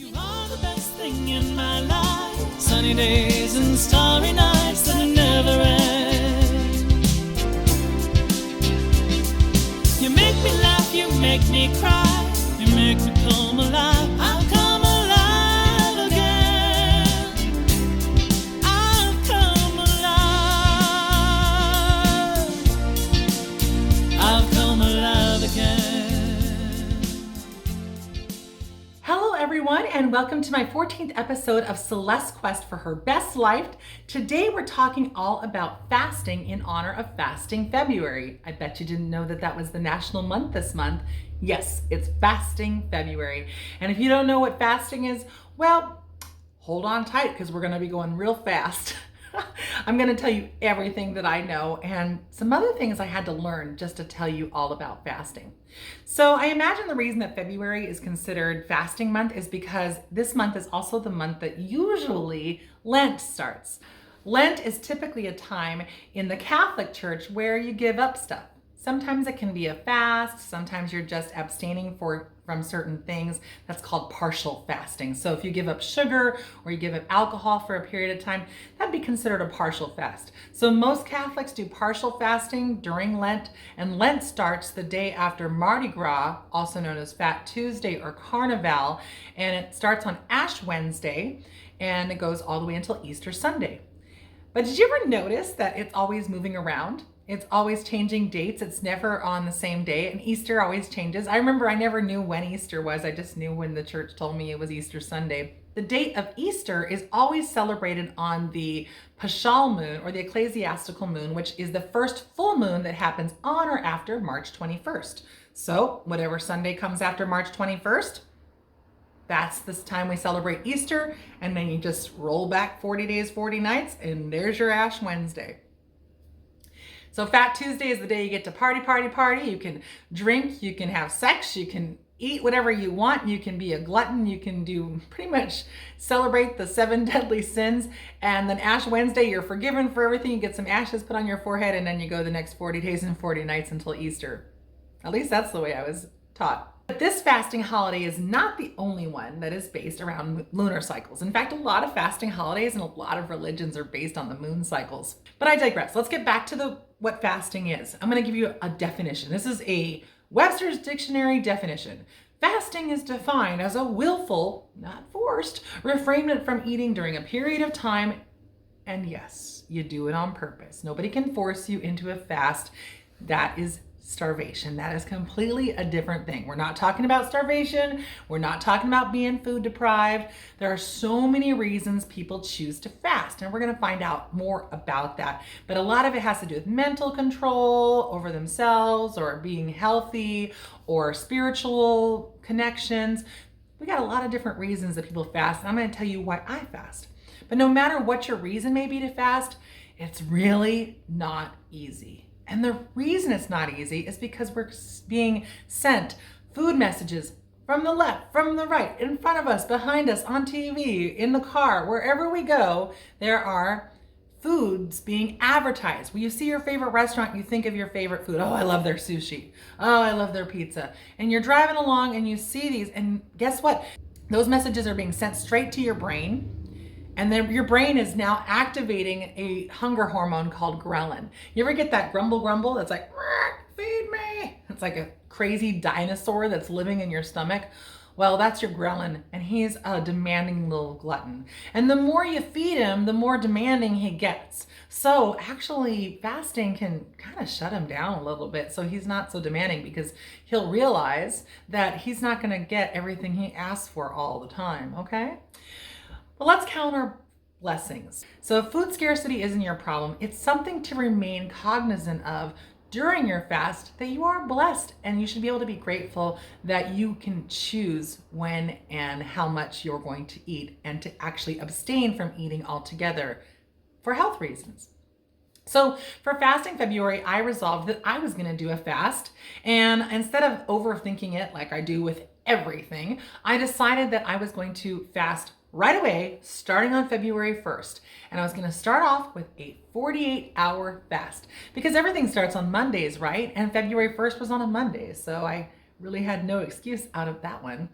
You are the best thing in my life. Sunny days and starry nights that never end. You make me laugh, you make me cry, you make me come alive. I'll come alive again. I'll come alive. I'll come alive again. Hello everyone, and welcome to my 14th episode of Celeste's Quest for Her Best Life. Today we're talking all about fasting in honor of Fasting February. I bet you didn't know that that was the national month this month. Yes, it's Fasting February. And if you don't know what fasting is, well, hold on tight because we're going to be going real fast. I'm going to tell you everything that I know and some other things I had to learn just to tell you all about fasting. So I imagine the reason that February is considered fasting month is because this month is also the month that usually Lent starts. Lent is typically a time in the Catholic Church where you give up stuff. Sometimes it can be a fast, sometimes you're just abstaining from certain things. That's called partial fasting. So if you give up sugar or you give up alcohol for a period of time, that'd be considered a partial fast. So most Catholics do partial fasting during Lent, and Lent starts the day after Mardi Gras, also known as Fat Tuesday or Carnival, and it starts on Ash Wednesday and it goes all the way until Easter Sunday. But did you ever notice that it's always moving around? It's always changing dates. It's never on the same day, and Easter always changes. I remember I never knew when Easter was. I just knew when the church told me it was Easter Sunday. The date of Easter is always celebrated on the Paschal moon or the ecclesiastical moon, which is the first full moon that happens on or after March 21st. So whatever Sunday comes after March 21st, that's this time we celebrate Easter, and then you just roll back 40 days, 40 nights, and there's your Ash Wednesday. So Fat Tuesday is the day you get to party. You can drink, you can have sex, you can eat whatever you want, you can be a glutton, you can do pretty much celebrate the 7 deadly sins. And then Ash Wednesday, you're forgiven for everything. You get some ashes put on your forehead, and then you go the next 40 days and 40 nights until Easter. At least that's the way I was taught. But this fasting holiday is not the only one that is based around lunar cycles. In fact, a lot of fasting holidays and a lot of religions are based on the moon cycles. But I digress. Let's get back to what fasting is. I'm going to give you a definition. This is a Webster's Dictionary definition. Fasting is defined as a willful, not forced, refrainment from eating during a period of time. And yes, you do it on purpose. Nobody can force you into a fast. That is starvation. That is completely a different thing. We're not talking about starvation. We're not talking about being food deprived. There are so many reasons people choose to fast, and we're going to find out more about that. But a lot of it has to do with mental control over themselves or being healthy or spiritual connections. We got a lot of different reasons that people fast, and I'm going to tell you why I fast. But no matter what your reason may be to fast, it's really not easy. And the reason it's not easy is because we're being sent food messages from the left, from the right, in front of us, behind us, on TV, in the car, wherever we go, there are foods being advertised. When you see your favorite restaurant, you think of your favorite food. Oh, I love their sushi. Oh, I love their pizza. And you're driving along and you see these, and guess what? Those messages are being sent straight to your brain. And then your brain is now activating a hunger hormone called ghrelin. You ever get that grumble that's like, feed me? It's like a crazy dinosaur that's living in your stomach. Well, that's your ghrelin, and he's a demanding little glutton. And the more you feed him, the more demanding he gets. So actually, fasting can kind of shut him down a little bit so he's not so demanding, because he'll realize that he's not going to get everything he asks for all the time, okay? Well, let's count our blessings. So if food scarcity isn't your problem, it's something to remain cognizant of during your fast, that you are blessed, and you should be able to be grateful that you can choose when and how much you're going to eat, and to actually abstain from eating altogether for health reasons. So for Fasting February, I resolved that I was going to do a fast, and instead of overthinking it like I do with everything, I decided that I was going to fast right away, starting on February 1st. And I was going to start off with a 48-hour fast, because everything starts on Mondays, right? And February 1st was on a Monday. So I really had no excuse out of that one.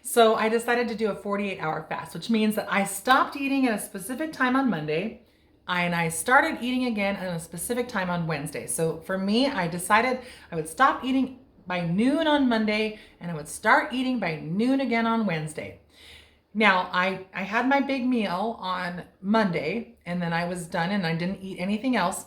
So I decided to do a 48-hour fast, which means that I stopped eating at a specific time on Monday and I started eating again at a specific time on Wednesday. So for me, I decided I would stop eating by noon on Monday and I would start eating by noon again on Wednesday. Now, I had my big meal on Monday and then I was done and I didn't eat anything else.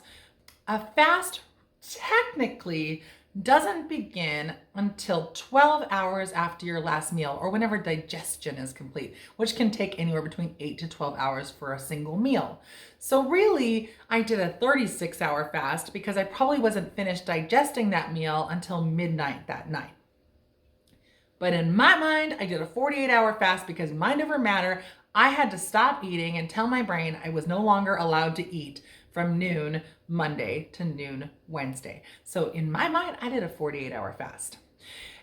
A fast technically doesn't begin until 12 hours after your last meal or whenever digestion is complete, which can take anywhere between 8 to 12 hours for a single meal. So really, I did a 36-hour fast because I probably wasn't finished digesting that meal until midnight that night. But in my mind, I did a 48-hour fast because mind over matter, I had to stop eating and tell my brain I was no longer allowed to eat from noon Monday to noon Wednesday. So in my mind, I did a 48-hour fast.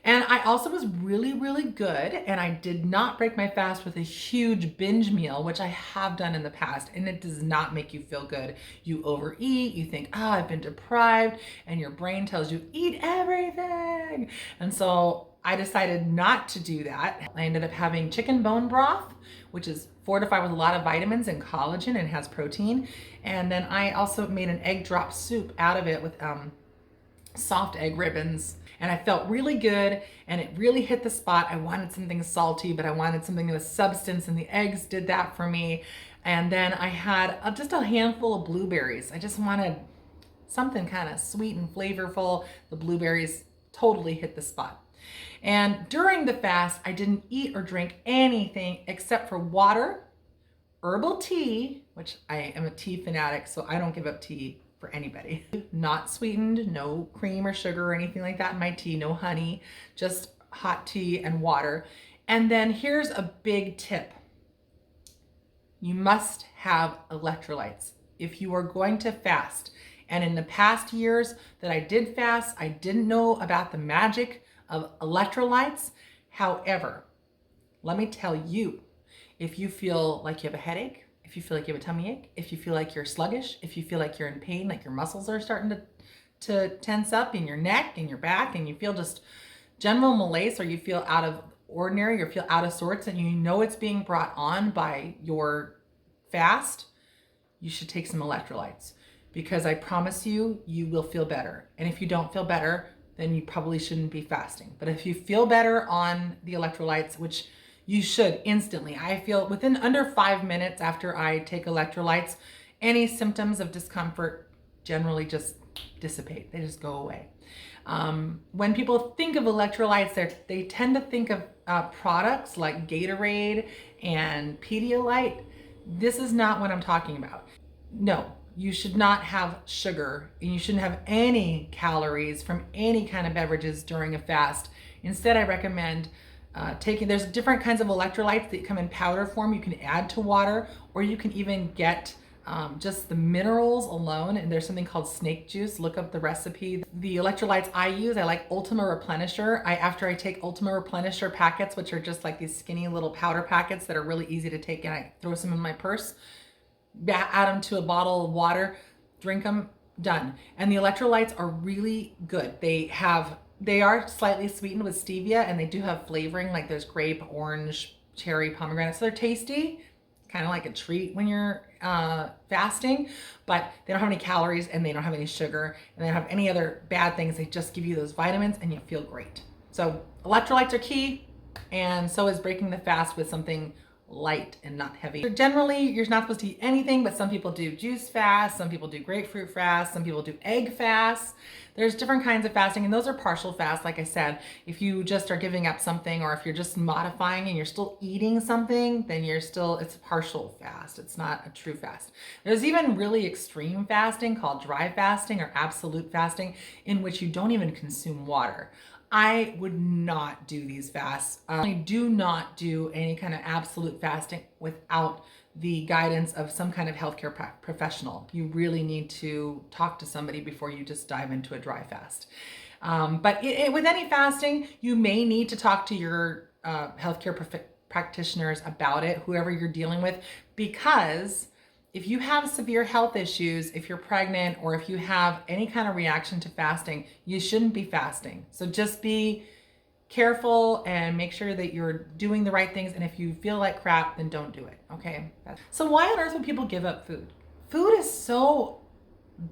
And I also was really, really good. And I did not break my fast with a huge binge meal, which I have done in the past. And it does not make you feel good. You overeat, you think, oh, I've been deprived. And your brain tells you, eat everything. And so I decided not to do that. I ended up having chicken bone broth, which is fortified with a lot of vitamins and collagen and has protein. And then I also made an egg drop soup out of it with soft egg ribbons. And I felt really good and it really hit the spot. I wanted something salty, but I wanted something with substance and the eggs did that for me. And then I had just a handful of blueberries. I just wanted something kind of sweet and flavorful. The blueberries totally hit the spot. And during the fast, I didn't eat or drink anything except for water, herbal tea, which I am a tea fanatic, so I don't give up tea for anybody. Not sweetened, no cream or sugar or anything like that in my tea, no honey, just hot tea and water. And then here's a big tip. You must have electrolytes if you are going to fast. And in the past years that I did fast, I didn't know about the magic of electrolytes. However, let me tell you, if you feel like you have a headache, if you feel like you have a tummy ache, if you feel like you're sluggish, if you feel like you're in pain, like your muscles are starting to tense up in your neck and your back, and you feel just general malaise, or you feel out of ordinary or feel out of sorts, and you know it's being brought on by your fast, you should take some electrolytes, because I promise you, you will feel better. And if you don't feel better, then you probably shouldn't be fasting. But if you feel better on the electrolytes, which you should instantly, I feel within under 5 minutes after I take electrolytes, any symptoms of discomfort generally just dissipate. They just go away. When people think of electrolytes, they tend to think of products like Gatorade and Pedialyte. This is not what I'm talking about. No. You should not have sugar and you shouldn't have any calories from any kind of beverages during a fast. Instead, I recommend there's different kinds of electrolytes that come in powder form. You can add to water, or you can even get just the minerals alone. And there's something called snake juice. Look up the recipe. The electrolytes I use, I like Ultima Replenisher. After I take Ultima Replenisher packets, which are just like these skinny little powder packets that are really easy to take, and I throw some in my purse, add them to a bottle of water, drink them, done. And the electrolytes are really good. They are slightly sweetened with stevia, and they do have flavoring, like there's grape, orange, cherry, pomegranate. So they're tasty, kind of like a treat when you're fasting, but they don't have any calories and they don't have any sugar and they don't have any other bad things. They just give you those vitamins and you feel great. So electrolytes are key, and so is breaking the fast with something light and not heavy. Generally, you're not supposed to eat anything, but some people do juice fast, some people do grapefruit fast, some people do egg fast. There's different kinds of fasting, and those are partial fasts. Like I said, if you just are giving up something, or if you're just modifying and you're still eating something, then it's a partial fast. It's not a true fast. There's even really extreme fasting called dry fasting or absolute fasting, in which you don't even consume water. I would not do these fasts. I do not do any kind of absolute fasting without the guidance of some kind of healthcare professional. You really need to talk to somebody before you just dive into a dry fast. But with any fasting, you may need to talk to your healthcare practitioners about it, whoever you're dealing with, because if you have severe health issues, if you're pregnant, or if you have any kind of reaction to fasting, you shouldn't be fasting. So just be careful and make sure that you're doing the right things. And if you feel like crap, then don't do it. Okay. So why on earth would people give up food? Food is so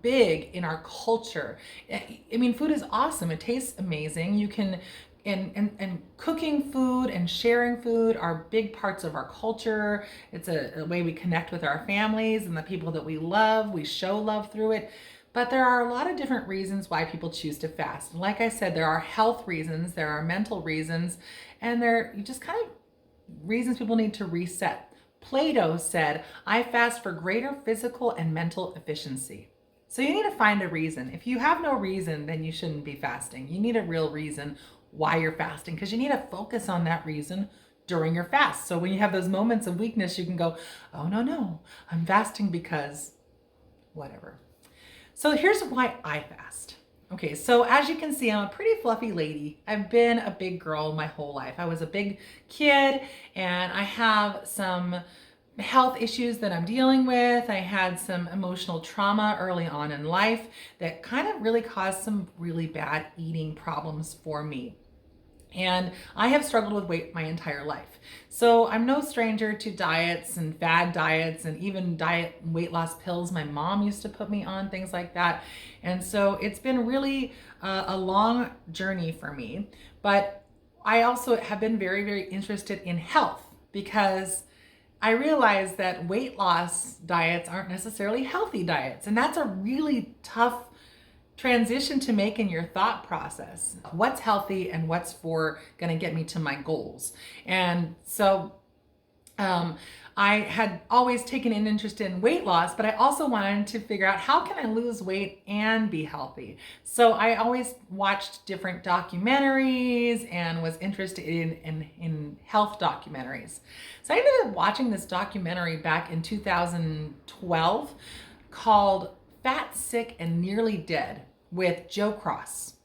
big in our culture. I mean, food is awesome. It tastes amazing. You can, and cooking food and sharing food are big parts of our culture. It's a way we connect with our families and the people that we love. We show love through it. But there are a lot of different reasons why people choose to fast. Like I said, there are health reasons, there are mental reasons, and there are just kind of reasons people need to reset. Plato said, "I fast for greater physical and mental efficiency." So you need to find a reason. If you have no reason, then you shouldn't be fasting. You need a real reason why you're fasting, because you need to focus on that reason during your fast. So when you have those moments of weakness, you can go, "Oh, no, I'm fasting because whatever." So here's why I fast. Okay, so as you can see, I'm a pretty fluffy lady. I've been a big girl my whole life. I was a big kid and I have some health issues that I'm dealing with. I had some emotional trauma early on in life that kind of really caused some really bad eating problems for me. And I have struggled with weight my entire life. So I'm no stranger to diets and fad diets and even diet weight loss pills. My mom used to put me on, things like that. And so it's been really a long journey for me. But I also have been very, very interested in health because I realize that weight loss diets aren't necessarily healthy diets. And that's a really tough transition to make in your thought process. What's healthy and what's for going to get me to my goals. And so I had always taken an interest in weight loss, but I also wanted to figure out how can I lose weight and be healthy. So I always watched different documentaries and was interested in health documentaries. So I ended up watching this documentary back in 2012 called Fat, Sick, and Nearly Dead with Joe Cross.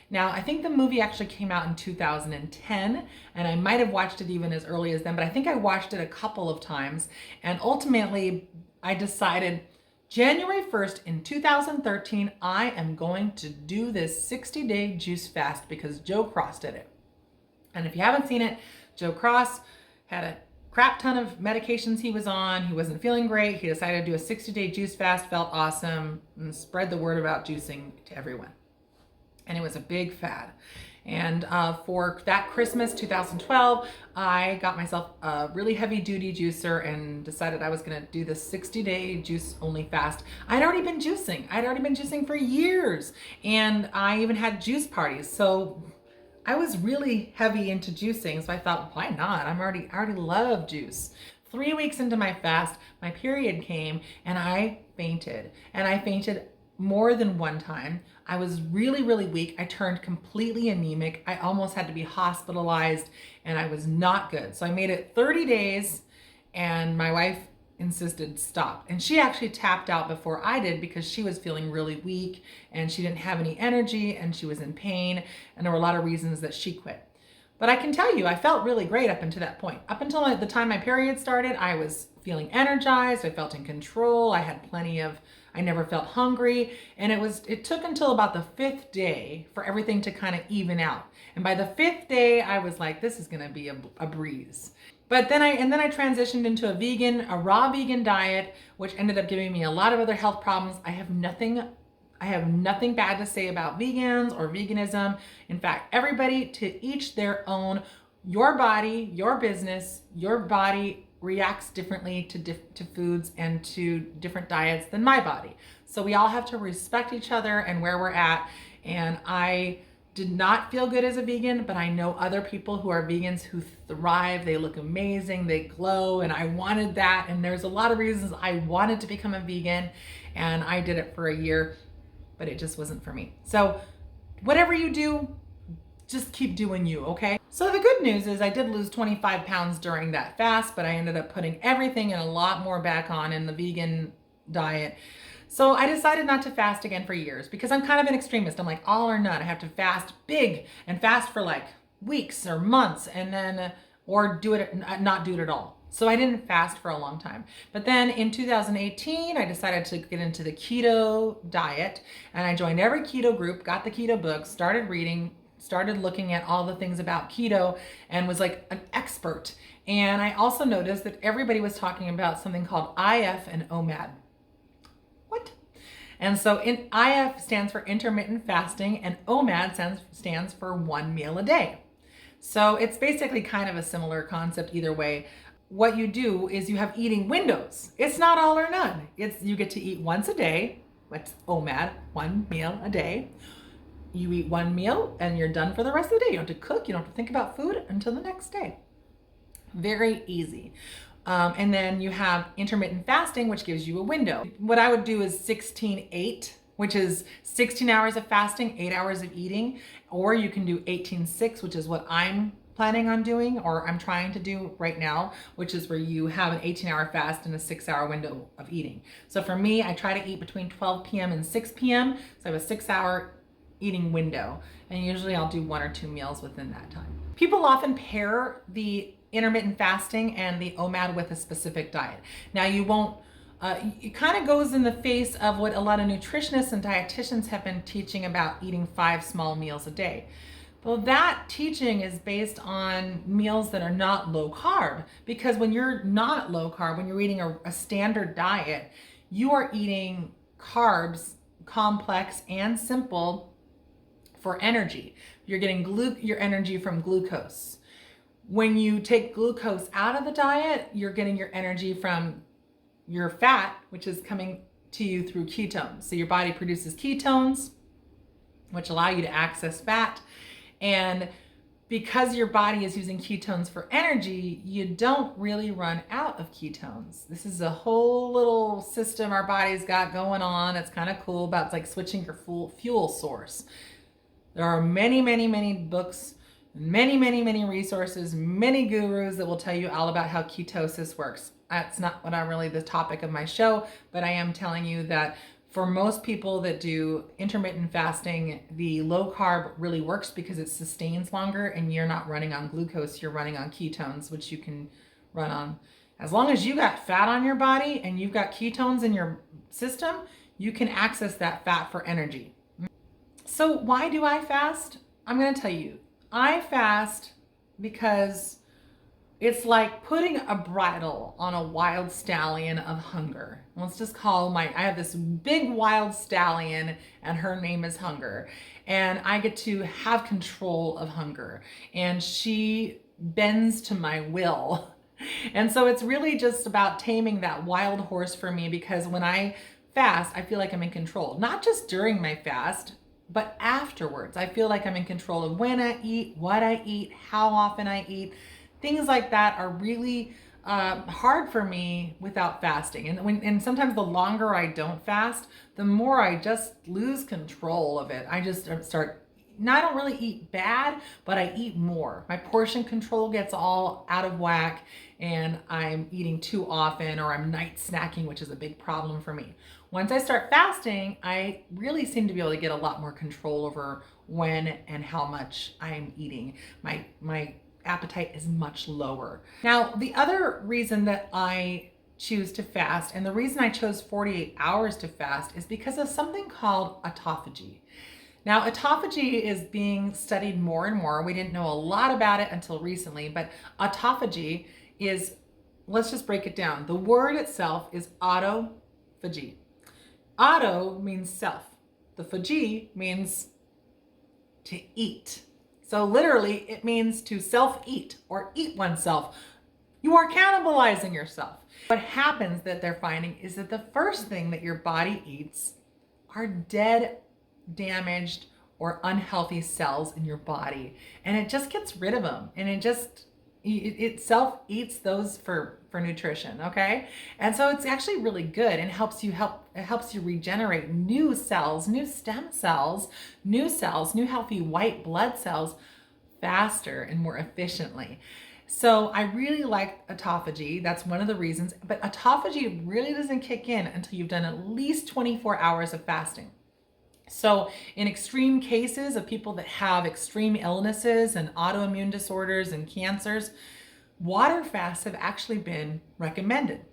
Now, I think the movie actually came out in 2010, and I might have watched it even as early as then, but I think I watched it a couple of times, and ultimately I decided January 1st in 2013, I am going to do this 60-day juice fast because Joe Cross did it. And if you haven't seen it, Joe Cross had a crap ton of medications he was on. He wasn't feeling great. He decided to do a 60-day juice fast, felt awesome, and spread the word about juicing to everyone. And it was a big fad. And for that Christmas 2012, I got myself a really heavy duty juicer and decided I was going to do the 60-day juice only fast. I'd already been juicing for years. And I even had juice parties. So I was really heavy into juicing, so I thought, why not? I already love juice. 3 weeks into my fast, my period came and I fainted. And I fainted more than one time. I was really, really weak. I turned completely anemic. I almost had to be hospitalized and I was not good. So I made it 30 days and my wife insisted stop. And she actually tapped out before I did because she was feeling really weak and she didn't have any energy and she was in pain. And there were a lot of reasons that she quit. But I can tell you, I felt really great up until that point. Up until the time my period started, I was feeling energized. I felt in control. I never felt hungry. And it took until about the 5th day for everything to kind of even out. And by the 5th day, I was like, this is going to be a breeze. But then I transitioned into a raw vegan diet, which ended up giving me a lot of other health problems. I have nothing bad to say about vegans or veganism. In fact, everybody to each their own. Your body, your business, your body reacts differently to foods and to different diets than my body. So we all have to respect each other and where we're at. And I did not feel good as a vegan, but I know other people who are vegans who thrive. They look amazing, they glow, and I wanted that. And there's a lot of reasons I wanted to become a vegan, and I did it for a year, but it just wasn't for me. So whatever you do, just keep doing you, okay? So the good news is I did lose 25 pounds during that fast, but I ended up putting everything and a lot more back on in the vegan diet. So I decided not to fast again for years because I'm kind of an extremist. I'm like all or none. I have to fast big and fast for like weeks or months and then, or not do it at all. So I didn't fast for a long time. But then in 2018, I decided to get into the keto diet and I joined every keto group, got the keto books, started reading, started looking at all the things about keto and was like an expert. And I also noticed that everybody was talking about something called IF and OMAD. What? And so IF stands for intermittent fasting, and OMAD stands for 1 meal a day. So it's basically kind of a similar concept either way. What you do is you have eating windows. It's not all or none. You get to eat once a day. What's OMAD? 1 meal a day. You eat 1 meal and you're done for the rest of the day. You don't have to cook. You don't have to think about food until the next day. Very easy. And then you have intermittent fasting, which gives you a window. What I would do is 16-8, which is 16 hours of fasting, 8 hours of eating, or you can do 18-6, which is what I'm planning on doing, or I'm trying to do right now, which is where you have an 18-hour fast and a 6-hour window of eating. So for me, I try to eat between 12 p.m. and 6 p.m. So I have a 6-hour eating window, and usually I'll do 1 or 2 meals within that time. People often pair the intermittent fasting and the OMAD with a specific diet. Now you won't, it kind of goes in the face of what a lot of nutritionists and dietitians have been teaching about eating 5 small meals a day. Well, that teaching is based on meals that are not low carb, because when you're not low carb, when you're eating a standard diet, you are eating carbs, complex and simple, for energy. You're getting your energy from glucose. When you take glucose out of the diet, you're getting your energy from your fat, which is coming to you through ketones. So your body produces ketones, which allow you to access fat. And because your body is using ketones for energy, you don't really run out of ketones. This is a whole little system our body's got going on. It's kind of cool about, it's like switching your fuel source. There are many, many, many books, many, many, many resources, many gurus that will tell you all about how ketosis works. That's not what I'm really the topic of my show, but I am telling you that for most people that do intermittent fasting, the low carb really works because it sustains longer and you're not running on glucose, you're running on ketones, which you can run on. As long as you got fat on your body and you've got ketones in your system, you can access that fat for energy. So why do I fast? I'm going to tell you. I fast because it's like putting a bridle on a wild stallion of hunger. Let's just call I have this big wild stallion and her name is Hunger. And I get to have control of Hunger. And she bends to my will. And so it's really just about taming that wild horse for me, because when I fast, I feel like I'm in control. Not just during my fast, but afterwards. I feel like I'm in control of when I eat, what I eat, how often I eat. Things like that are really hard for me without fasting. And sometimes the longer I don't fast, the more I just lose control of it. I just start, I don't really eat bad, but I eat more. My portion control gets all out of whack and I'm eating too often, or I'm night snacking, which is a big problem for me. Once I start fasting, I really seem to be able to get a lot more control over when and how much I'm eating. My appetite is much lower. Now, the other reason that I choose to fast, and the reason I chose 48 hours to fast, is because of something called autophagy. Now, autophagy is being studied more and more. We didn't know a lot about it until recently, but autophagy is, let's just break it down. The word itself is autophagy. Auto means self. The phagy means to eat. So literally it means to self-eat or eat oneself. You are cannibalizing yourself. What happens that they're finding is that the first thing that your body eats are dead, damaged, or unhealthy cells in your body. And it just gets rid of them. And it self eats those for nutrition, okay? And so it's actually really good and it helps you regenerate new cells, new stem cells, new healthy white blood cells faster and more efficiently. So I really like autophagy. That's one of the reasons, but autophagy really doesn't kick in until you've done at least 24 hours of fasting. So in extreme cases of people that have extreme illnesses and autoimmune disorders and cancers, water fasts have actually been recommended.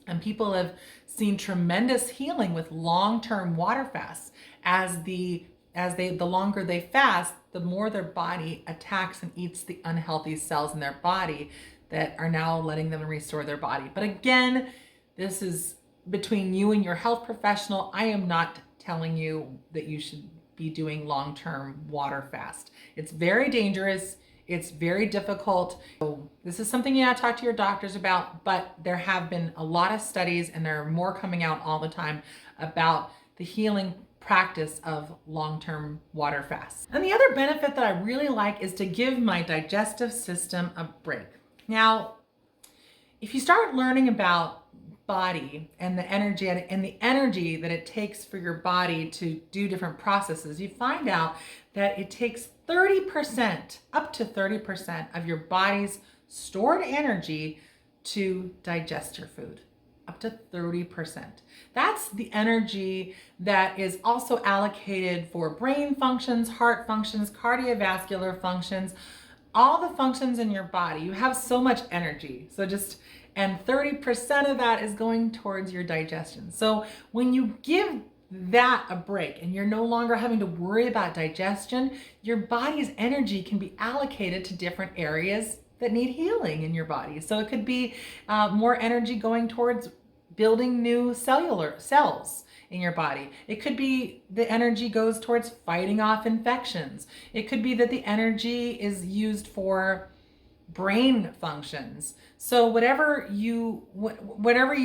And people have seen tremendous healing with long-term water fasts as the the longer they fast, the more their body attacks and eats the unhealthy cells in their body that are now letting them restore their body. But again, this is between you and your health professional. I am not telling you that you should be doing long-term water fast. It's very dangerous. It's very difficult. So this is something you have to talk to your doctors about, but there have been a lot of studies, and there are more coming out all the time about the healing practice of long-term water fasts. And the other benefit that I really like is to give my digestive system a break. Now, if you start learning about body and the energy that it takes for your body to do different processes, you find out that it takes 30%, up to 30% of your body's stored energy to digest your food. Up to 30%. That's the energy that is also allocated for brain functions, heart functions, cardiovascular functions, all the functions in your body. You have so much energy. And 30% of that is going towards your digestion. So when you give that a break and you're no longer having to worry about digestion, your body's energy can be allocated to different areas that need healing in your body. So it could be more energy going towards building new cellular cells in your body. It could be the energy goes towards fighting off infections. It could be that the energy is used for brain functions. So whatever you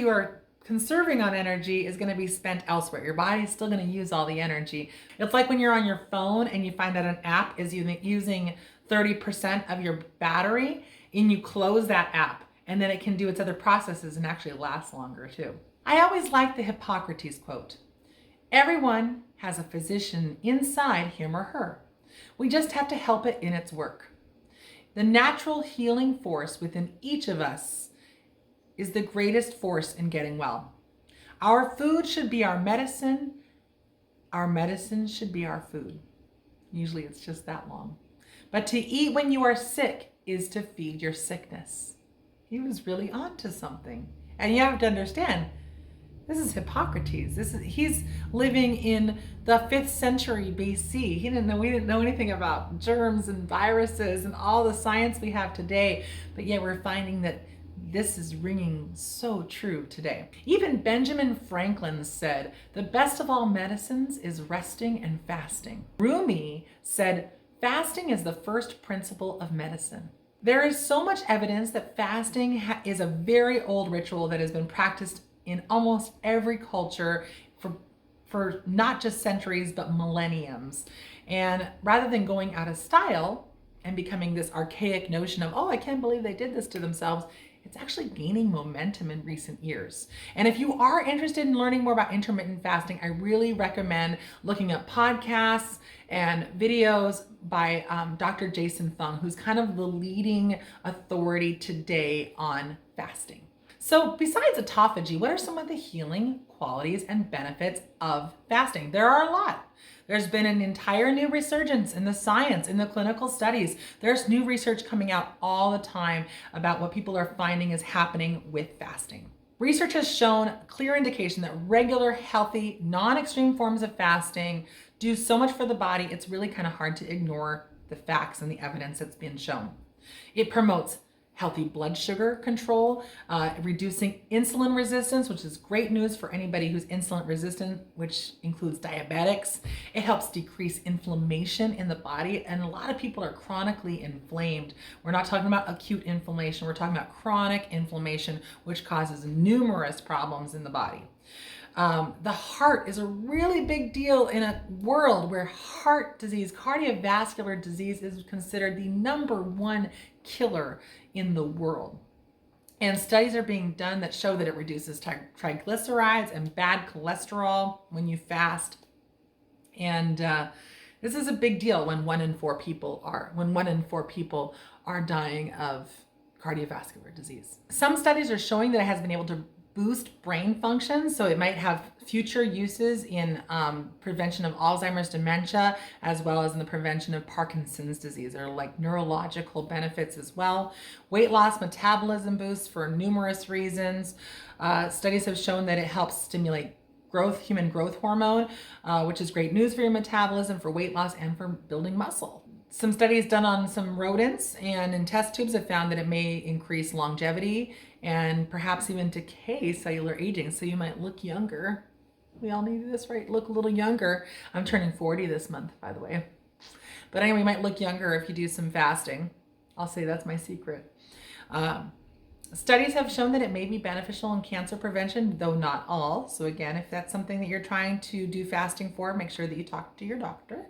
are conserving on energy is going to be spent elsewhere. Your body is still going to use all the energy. It's like when you're on your phone and you find that an app is using 30% of your battery, and you close that app, and then it can do its other processes and actually last longer too. I always like the Hippocrates quote. Everyone has a physician inside him or her. We just have to help it in its work. The natural healing force within each of us is the greatest force in getting well. Our food should be our medicine. Our medicine should be our food. Usually it's just that long. But to eat when you are sick is to feed your sickness. He was really onto something. And you have to understand, this is Hippocrates. He's living in the 5th century BC. We didn't know anything about germs and viruses and all the science we have today, but yet we're finding that this is ringing so true today. Even Benjamin Franklin said, the best of all medicines is resting and fasting. Rumi said, fasting is the first principle of medicine. There is so much evidence that fasting is a very old ritual that has been practiced in almost every culture for not just centuries, but millenniums. And rather than going out of style and becoming this archaic notion of, oh, I can't believe they did this to themselves, it's actually gaining momentum in recent years. And if you are interested in learning more about intermittent fasting, I really recommend looking up podcasts and videos by Dr. Jason Fung, who's kind of the leading authority today on fasting. So besides autophagy, what are some of the healing qualities and benefits of fasting? There are a lot. There's been an entire new resurgence in the science, in the clinical studies. There's new research coming out all the time about what people are finding is happening with fasting. Research has shown clear indication that regular, healthy, non-extreme forms of fasting do so much for the body, it's really kind of hard to ignore the facts and the evidence that's been shown. It promotes healthy blood sugar control, reducing insulin resistance, which is great news for anybody who's insulin resistant, which includes diabetics. It helps decrease inflammation in the body, and a lot of people are chronically inflamed. We're not talking about acute inflammation, we're talking about chronic inflammation, which causes numerous problems in the body. The heart is a really big deal in a world where heart disease, cardiovascular disease is considered the #1 killer in the world. And studies are being done that show that it reduces triglycerides and bad cholesterol when you fast. And this is a big deal when 1 in 4 people are dying of cardiovascular disease. Some studies are showing that it has been able to boost brain function, so it might have future uses in prevention of Alzheimer's dementia, as well as in the prevention of Parkinson's disease. There are like neurological benefits as well. Weight loss, metabolism boosts for numerous reasons. Studies have shown that it helps stimulate human growth hormone, which is great news for your metabolism, for weight loss, and for building muscle. Some studies done on some rodents and in test tubes have found that it may increase longevity and perhaps even decay cellular aging. So you might look younger. We all need this, right? Look a little younger. I'm turning 40 this month, by the way. But anyway, you might look younger if you do some fasting. I'll say that's my secret. Studies have shown that it may be beneficial in cancer prevention, though not all. So again, if that's something that you're trying to do fasting for, make sure that you talk to your doctor.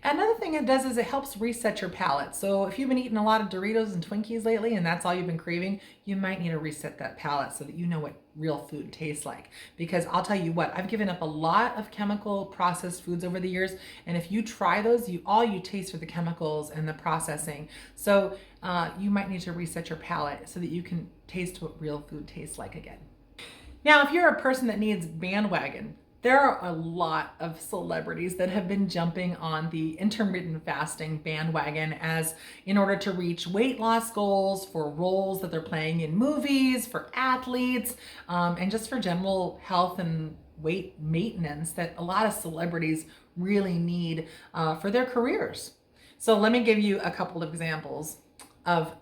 Another thing it does is it helps reset your palate. So if you've been eating a lot of Doritos and Twinkies lately and that's all you've been craving, you might need to reset that palate so that you know what real food tastes like. Because I'll tell you what, I've given up a lot of chemical processed foods over the years, and if you try those, all you taste are the chemicals and the processing. So you might need to reset your palate so that you can taste what real food tastes like again. Now, if you're a person that needs bandwagon, there are a lot of celebrities that have been jumping on the intermittent fasting bandwagon as in order to reach weight loss goals, for roles that they're playing in movies, for athletes, and just for general health and weight maintenance that a lot of celebrities really need for their careers. So let me give you a couple of examples of,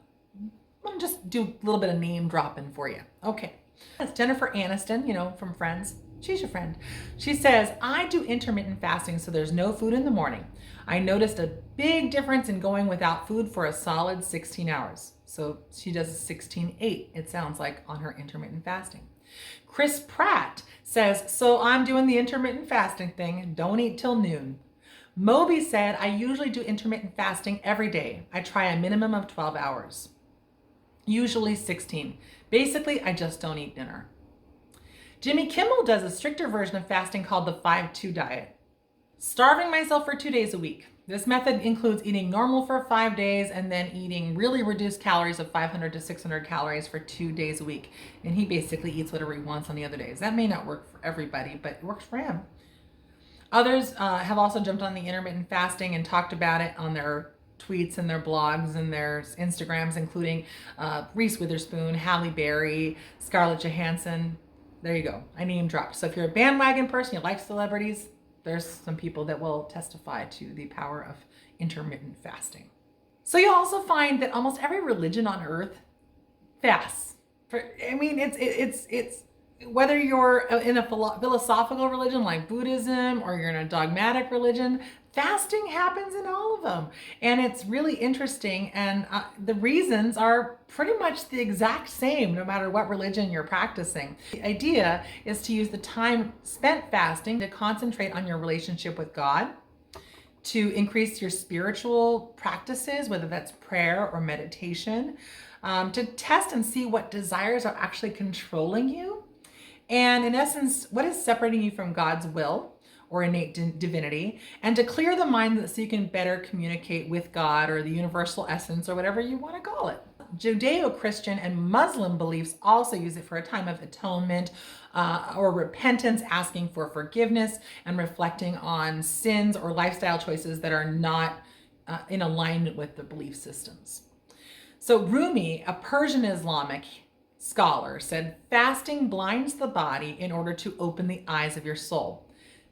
I'll just do a little bit of name dropping for you. Okay, that's Jennifer Aniston, from Friends. She's your friend. She says, I do intermittent fasting so there's no food in the morning. I noticed a big difference in going without food for a solid 16 hours. So she does a 16-8, it sounds like, on her intermittent fasting. Chris Pratt says, so I'm doing the intermittent fasting thing. Don't eat till noon. Moby said, I usually do intermittent fasting every day. I try a minimum of 12 hours, usually 16. Basically, I just don't eat dinner. Jimmy Kimmel does a stricter version of fasting called the 5-2 diet. Starving myself for 2 days a week. This method includes eating normal for 5 days and then eating really reduced calories of 500 to 600 calories for 2 days a week. And he basically eats whatever he wants on the other days. That may not work for everybody, but it works for him. Others have also jumped on the intermittent fasting and talked about it on their tweets and their blogs and their Instagrams, including Reese Witherspoon, Halle Berry, Scarlett Johansson. There you go. I name dropped. So if you're a bandwagon person, you like celebrities, there's some people that will testify to the power of intermittent fasting. So you'll also find that almost every religion on earth fasts. It's whether you're in a philosophical religion like Buddhism or you're in a dogmatic religion, fasting happens in all of them. And it's really interesting. And the reasons are pretty much the exact same no matter what religion you're practicing. The idea is to use the time spent fasting to concentrate on your relationship with God, to increase your spiritual practices, whether that's prayer or meditation, to test and see what desires are actually controlling you. And in essence, what is separating you from God's will or innate divinity, and to clear the mind so you can better communicate with God or the universal essence or whatever you want to call it. Judeo-Christian and Muslim beliefs also use it for a time of atonement or repentance, asking for forgiveness and reflecting on sins or lifestyle choices that are not in alignment with the belief systems. So Rumi, a Persian Islamic scholar, said fasting blinds the body in order to open the eyes of your soul.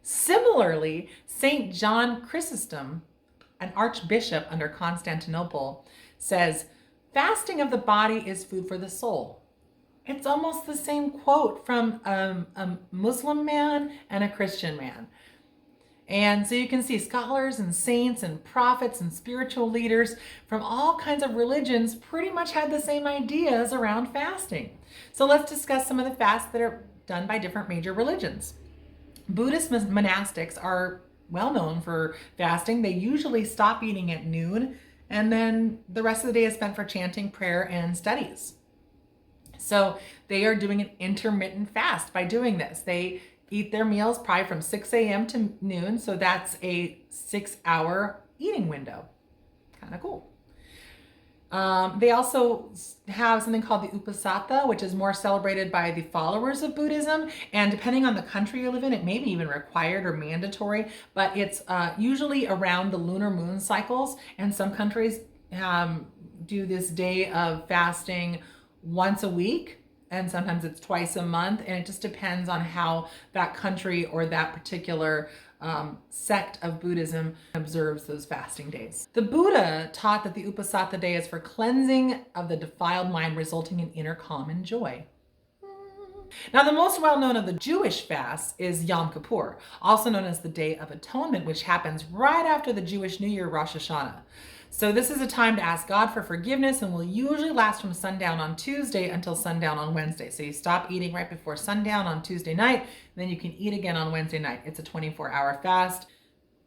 Similarly, St. John Chrysostom, an archbishop under Constantinople, says fasting of the body is food for the soul. It's almost the same quote from a Muslim man and a Christian man. And so you can see scholars and saints and prophets and spiritual leaders from all kinds of religions pretty much had the same ideas around fasting. So let's discuss some of the fasts that are done by different major religions. Buddhist monastics are well known for fasting. They usually stop eating at noon, and then the rest of the day is spent for chanting, prayer, and studies. So they are doing an intermittent fast by doing this. They eat their meals probably from 6 a.m. to noon, so that's a 6-hour eating window. Kind of cool. They also have something called the Uposatha, which is more celebrated by the followers of Buddhism. And depending on the country you live in, it may be even required or mandatory, but it's usually around the lunar moon cycles. And some countries do this day of fasting once a week. and sometimes it's twice a month, and it just depends on how that country or that particular sect of Buddhism observes those fasting days. The Buddha taught that the Uposatha day is for cleansing of the defiled mind, resulting in inner calm and joy. Now, the most well-known of the Jewish fasts is Yom Kippur, also known as the Day of Atonement, which happens right after the Jewish New Year, Rosh Hashanah. So this is a time to ask God for forgiveness and will usually last from sundown on Tuesday until sundown on Wednesday. So you stop eating right before sundown on Tuesday night, and then you can eat again on Wednesday night. It's a 24-hour fast.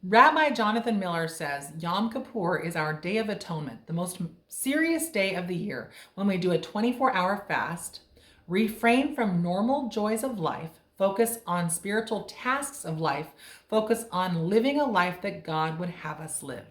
Rabbi Jonathan Miller says Yom Kippur is our Day of Atonement, the most serious day of the year, when we do a 24-hour fast, refrain from normal joys of life, focus on spiritual tasks of life, focus on living a life that God would have us live.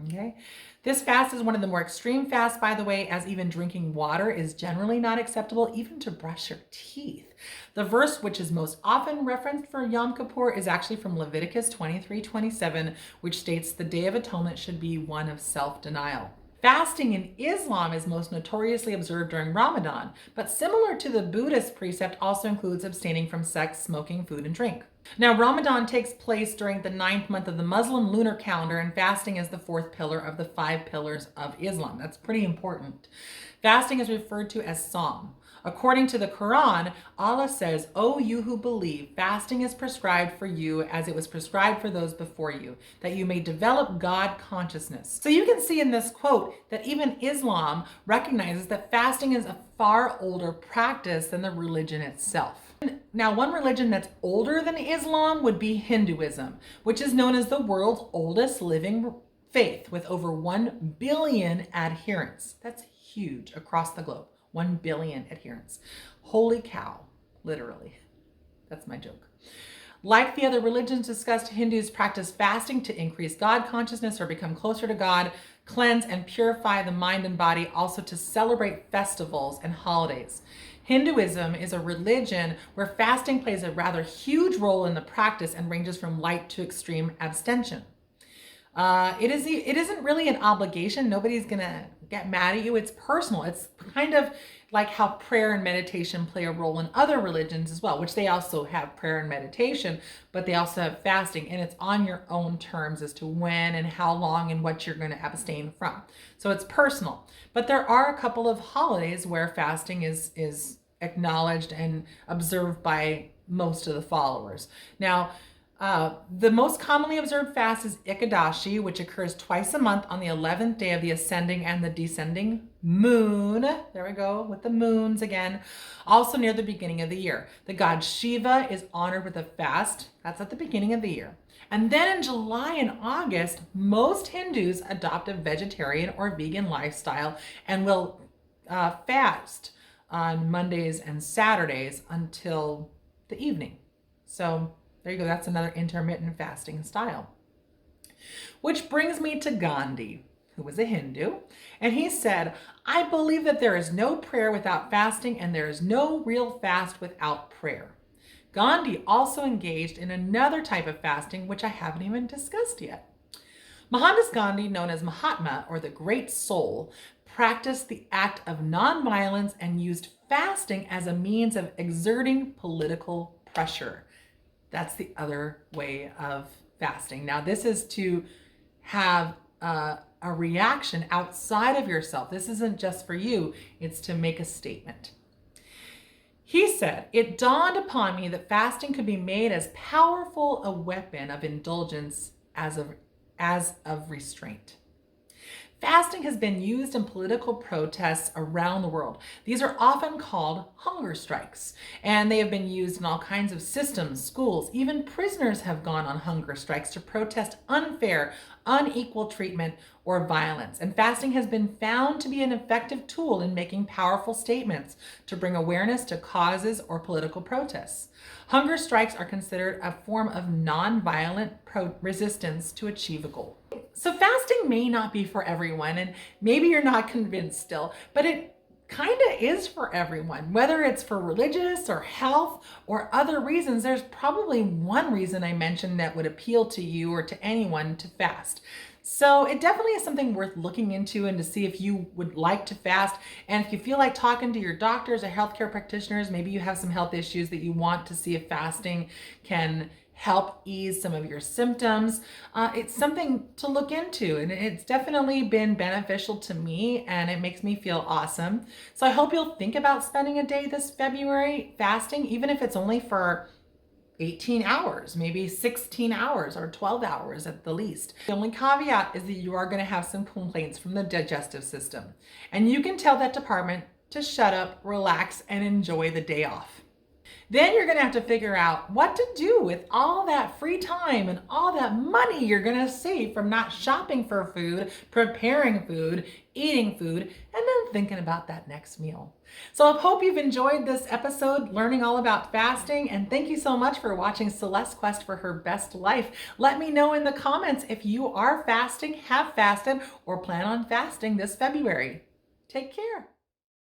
Okay. This fast is one of the more extreme fasts, by the way, as even drinking water is generally not acceptable, even to brush your teeth. The verse which is most often referenced for Yom Kippur is actually from Leviticus 23:27, which states the Day of Atonement should be one of self-denial. Fasting in Islam is most notoriously observed during Ramadan, but similar to the Buddhist precept, also includes abstaining from sex, smoking, food, and drink. Now, Ramadan takes place during the 9th month of the Muslim lunar calendar, and fasting is the 4th pillar of the 5 pillars of Islam. That's pretty important. Fasting is referred to as Sawm. According to the Quran, Allah says, "O you who believe, fasting is prescribed for you as it was prescribed for those before you, that you may develop God consciousness." So you can see in this quote that even Islam recognizes that fasting is a far older practice than the religion itself. Now, one religion that's older than Islam would be Hinduism, which is known as the world's oldest living faith with over 1 billion adherents. That's huge across the globe. 1 billion adherents. Holy cow, literally. That's my joke. Like the other religions discussed, Hindus practice fasting to increase God consciousness or become closer to God, cleanse and purify the mind and body, also to celebrate festivals and holidays. Hinduism is a religion where fasting plays a rather huge role in the practice and ranges from light to extreme abstention. It isn't really an obligation. Nobody's gonna get mad at you. It's personal. It's kind of like how prayer and meditation play a role in other religions as well, which they also have prayer and meditation, but they also have fasting, and it's on your own terms as to when and how long and what you're going to abstain from. So it's personal. But there are a couple of holidays where fasting is acknowledged and observed by most of the followers. Now, the most commonly observed fast is Ekadashi, which occurs twice a month on the 11th day of the ascending and the descending moon. There we go with the moons again. Also near the beginning of the year. The god Shiva is honored with a fast. That's at the beginning of the year. And then in July and August, most Hindus adopt a vegetarian or vegan lifestyle and will fast on Mondays and Saturdays until the evening. So there you go. That's another intermittent fasting style. Which brings me to Gandhi, who was a Hindu. And he said, "I believe that there is no prayer without fasting, and there is no real fast without prayer." Gandhi also engaged in another type of fasting, which I haven't even discussed yet. Mohandas Gandhi, known as Mahatma, or the Great Soul, practiced the act of nonviolence and used fasting as a means of exerting political pressure. That's the other way of fasting. Now, this is to have a reaction outside of yourself. This isn't just for you. It's to make a statement. He said, "It dawned upon me that fasting could be made as powerful a weapon of indulgence as of restraint." Fasting has been used in political protests around the world. These are often called hunger strikes, and they have been used in all kinds of systems, schools. Even prisoners have gone on hunger strikes to protest unfair, unequal treatment or violence. And fasting has been found to be an effective tool in making powerful statements to bring awareness to causes or political protests. Hunger strikes are considered a form of nonviolent resistance to achieve a goal. So fasting may not be for everyone, and maybe you're not convinced still, but it kind of is for everyone. Whether it's for religious or health or other reasons, there's probably one reason I mentioned that would appeal to you or to anyone to fast. So it definitely is something worth looking into and to see if you would like to fast. And if you feel like talking to your doctors or healthcare practitioners, maybe you have some health issues that you want to see if fasting can help ease some of your symptoms. It's something to look into, and it's definitely been beneficial to me, and it makes me feel awesome. So I hope you'll think about spending a day this February fasting, even if it's only for 18 hours, maybe 16 hours or 12 hours at the least. The only caveat is that you are going to have some complaints from the digestive system. And you can tell that department to shut up, relax, and enjoy the day off. Then you're going to have to figure out what to do with all that free time and all that money you're going to save from not shopping for food, preparing food, eating food, and then thinking about that next meal. So I hope you've enjoyed this episode learning all about fasting, and thank you so much for watching Celeste's quest for her best life. Let me know in the comments if you are fasting, have fasted, or plan on fasting this February. Take care.